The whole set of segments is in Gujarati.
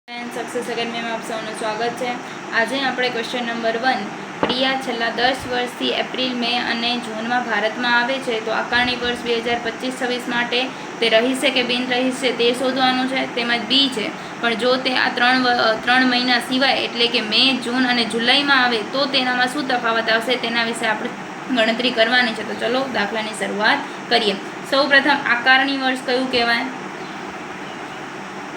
सक्सेस एकेडमी में आप सबનું સ્વાગત છે। આજે આપણે ક્વેશ્ચન નંબર 1 પ્રિયા છેલ્લા 10 વર્ષથી એપ્રિલ મે અને જૂનમાં ભારતમાં આવે છે તો આકારણી વર્ષ 2025-26 માટે તે રહી છે કે બિન રહી છે તે શોધવાનું છે। તેમજ બી છે પણ જો તે આ ત્રણ મહિના સિવાય એટલે કે મે, જૂન અને જુલાઈમાં આવે તો તેનામાં શું તફાવત આવશે તેના વિશે આપણે ગણતરી કરવાની છે। તો ચલો દાખલાની શરૂઆત કરીએ। સૌપ્રથમ આકારણી વર્ષ કયું કહેવાય?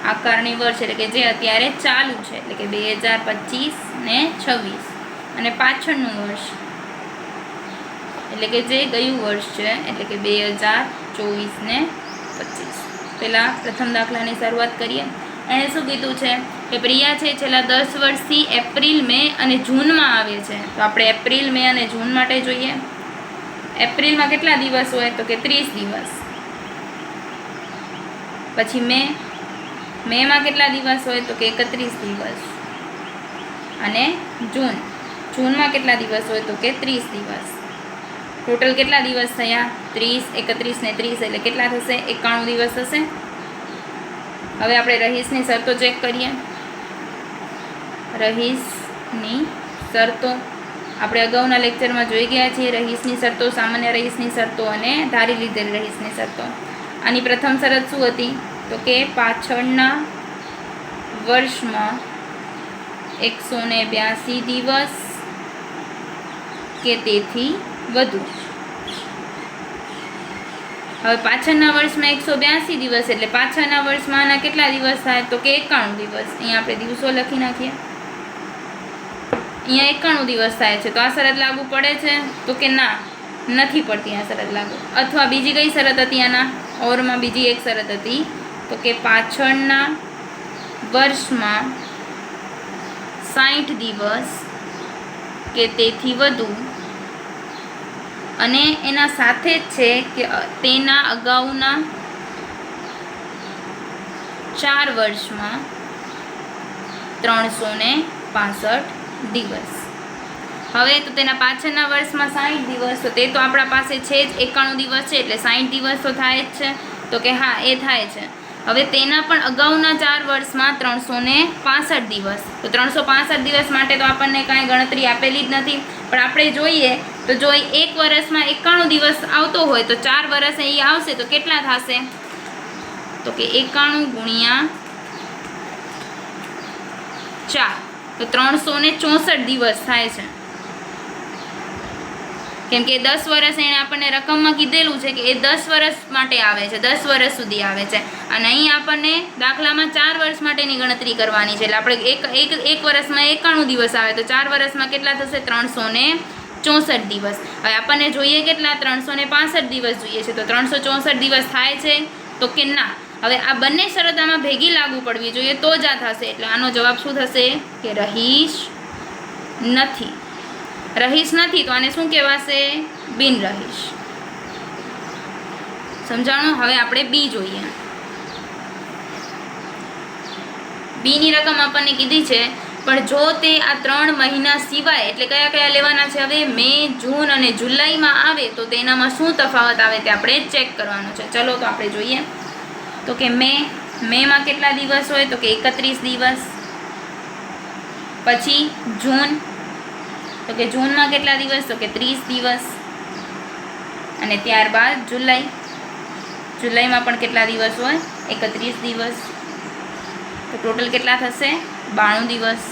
આકારણી વર્ષ એટલે કે જે અત્યારે ચાલુ છે એટલે કે 2025 ને 26 અને પાછળનું વર્ષ એટલે કે જે ગયું વર્ષ છે એટલે કે 2024 ને 25। પહેલાં પ્રથમ દાખલાની શરૂઆત કરીએ। એણે શું કીધું છે કે પ્રિયા છે છેલ્લા 10 વર્ષથી એપ્રિલ, મે અને જૂનમાં આવે છે। તો આપણે એપ્રિલ, મે અને જૂન માટે જોઈએ। એપ્રિલમાં કેટલા દિવસ હોય તો કે 30 દિવસ। પછી મેમાં કેટલા દિવસ હોય તો કે 31 દિવસ અને જૂનમાં કેટલા દિવસ હોય તો કે 30 દિવસ। ટોટલ કેટલા દિવસ થયા? 30, 31 ને 30 એટલે કેટલા થશે? 91 દિવસ થશે। હવે આપણે રહીશની શરતો ચેક કરીએ। રહીશની શરતો આપણે અગાઉના લેક્ચરમાં જોઈ ગયા છીએ। રહીશની શરતો, સામાન્ય રહીશની શરતો અને ધારી લીધેલ રહીશની શરતો। આની પ્રથમ શરત શું હતી તો કે પાછળના વર્ષમાં 182 દિવસ કે તેથી વધુ। હવે પાછળના વર્ષમાં 182 દિવસ એટલે પાછળના વર્ષમાં આના કેટલા દિવસ થાય તો કે 91 દિવસ। અહીંયા આપણે દિવસો લખી નાખીએ। અહીંયા 91 દિવસ થાય છે તો આ શરત લાગુ પડે છે તો કે ના, નથી પડતી આ શરત લાગુ। અથવા બીજી કઈ શરત હતી આના ઓરમાં? બીજી એક શરત હતી તો કે પાછળના વર્ષમાં 60 દિવસ કે તેથી વધુ અને એના સાથે જ છે કે તેના અગાઉના 4 વર્ષમાં 365 દિવસ। હવે તો તેના પાછળના વર્ષમાં 60 દિવસ તો તે તો આપણા પાસે છે જ 91 દિવસ છે એટલે 60 દિવસ તો થાય જ છે તો કે હા એ થાય છે। હવે તેના પણ અગાઉના 4 વર્ષમાં 365 દિવસ તો 365 દિવસ માટે તો આપણને કાંઈ ગણતરી આપેલી જ નથી પણ આપણે જોઈએ તો જો એક વર્ષમાં 91 દિવસ આવતો હોય તો 4 વર્ષ અહીં આવશે તો કેટલા થશે તો કે 91 ગુણ્યા 4 તો 364 દિવસ થાય છે। કેમ કે 10 વર્ષ એણે આપણને રકમમાં કીધેલું છે કે એ 10 વર્ષ માટે આવે છે, 10 વર્ષ સુધી આવે છે અને અહીં આપણને દાખલામાં 4 વર્ષ માટેની ગણતરી કરવાની છે એટલે આપણે એક વર્ષમાં 91 દિવસ આવે તો 4 વર્ષમાં કેટલા થશે? 364 દિવસ। હવે આપણને જોઈએ કેટલા? 365 દિવસ જોઈએ છે તો 364 દિવસ થાય છે તો કે ના। હવે આ બંને શરત આમાં ભેગી લાગુ પડવી જોઈએ તો જ આ થશે એટલે આનો જવાબ શું થશે કે રહીશ નથી। રહીશ નથી તો આને શું કહેવાશે? બિન રહીશ। સમજાણું? હવે આપણે બી જોઈએ। બીની રકમ આપણને કીધી છે પણ જો તે આ 3 મહિના સિવાય એટલે કયા કયા લેવાના છે? હવે મે, જૂન અને જુલાઈમાં આવે તો તેનામાં શું તફાવત આવે તે આપણે ચેક કરવાનું છે। ચલો તો આપણે જોઈએ તો કે મેમાં કેટલા દિવસ હોય તો કે 31 દિવસ। પછી જૂન તો કે જૂનમાં કેટલા દિવસ તો કે 30 દિવસ અને ત્યારબાદ જુલાઈમાં પણ કેટલા દિવસ હોય? 31 દિવસ તો ટોટલ કેટલા થશે? 92 દિવસ।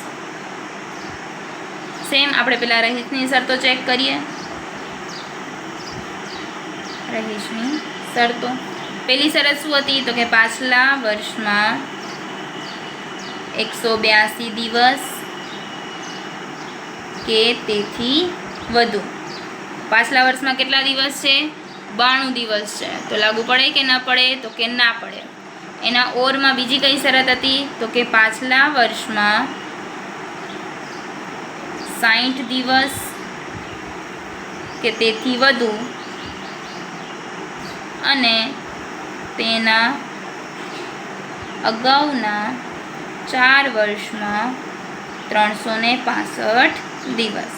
સેમ આપણે પેલા રહીશની શરતો ચેક કરીએ। રહીશની શરતો પહેલી શરત શું હતી તો કે પાછલા વર્ષમાં 182 દિવસ કે તેથી વધુ। પાછલા વર્ષમાં કેટલા દિવસ છે? 92 દિવસ છે તો લાગુ પડે કે ના પડે તો કે ના પડે। એના ઓરમાં બીજી કઈ શરત હતી તો કે પાછલા વર્ષમાં 60 દિવસ કે તેથી વધુ અને તેના અગાઉના 4 વર્ષમાં 365 દિવસ।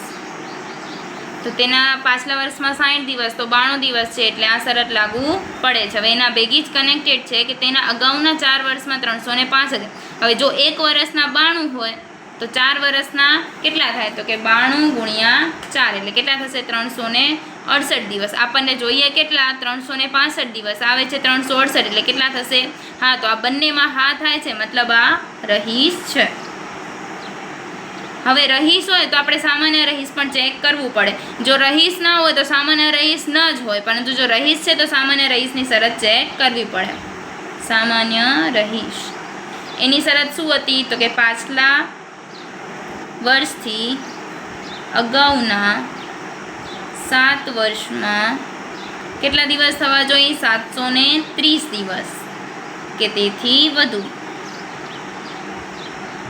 તો તેના પાછલા વર્ષમાં 60 દિવસ, તો 92 દિવસ છે, એટલે આ શરત લાગુ પડે છે. હવે એના ભેગી જ કનેક્ટેડ છે કે તેના અગાઉના 4 વર્ષમાં 365. હવે જો 1 વર્ષના 92 હોય તો 4 વર્ષના કેટલા થાય? તો કે 92 ગુણ્યા 4 એટલે કેટલા થશે? 368 દિવસ. આપણને જોઈએ કેટલા? 365 દિવસ આવે છે 368, એટલે કેટલા થશે? હા, તો આ બંનેમાં હા થાય છે, મતલબ આ રહીશ છે. હવે રહીશ હોય તો આપણે સામાન્ય રહીશ પણ ચેક કરવું પડે. જો રહીશ ના હોય તો સામાન્ય રહીશ ન જ હોય, પરંતુ જો રહીશ છે તો સામાન્ય રહીશની શરત ચેક કરવી પડે. સામાન્ય રહીશ એની શરત શું હતી? તો કે પાછલા વર્ષથી અગાઉના 7 વર્ષમાં કેટલા દિવસ થવા જોઈએ? 730 દિવસ કે તેથી વધુ.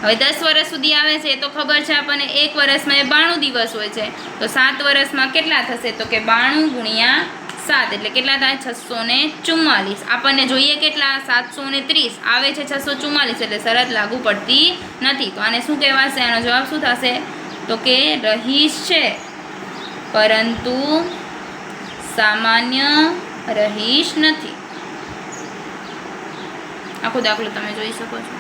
હવે 10 વર્ષ સુધી આવે છે તો ખબર છે આપણને 1 વર્ષમાં 92 દિવસ હોય છે, તો 7 વર્ષમાં કેટલા થશે? તો કે 92 ગુણ્યા 7 એટલે કેટલા થાય? 644. આપણને જોઈએ કેટલા? 730 આવે છે 644, એટલે શરત લાગુ પડતી નથી. તો આને શું કહેવાશે? આનો જવાબ શું થશે? તો કે રહીશ છે પરંતુ સામાન્ય રહીશ નથી. આખો દાખલો તમે જોઈ શકો છો.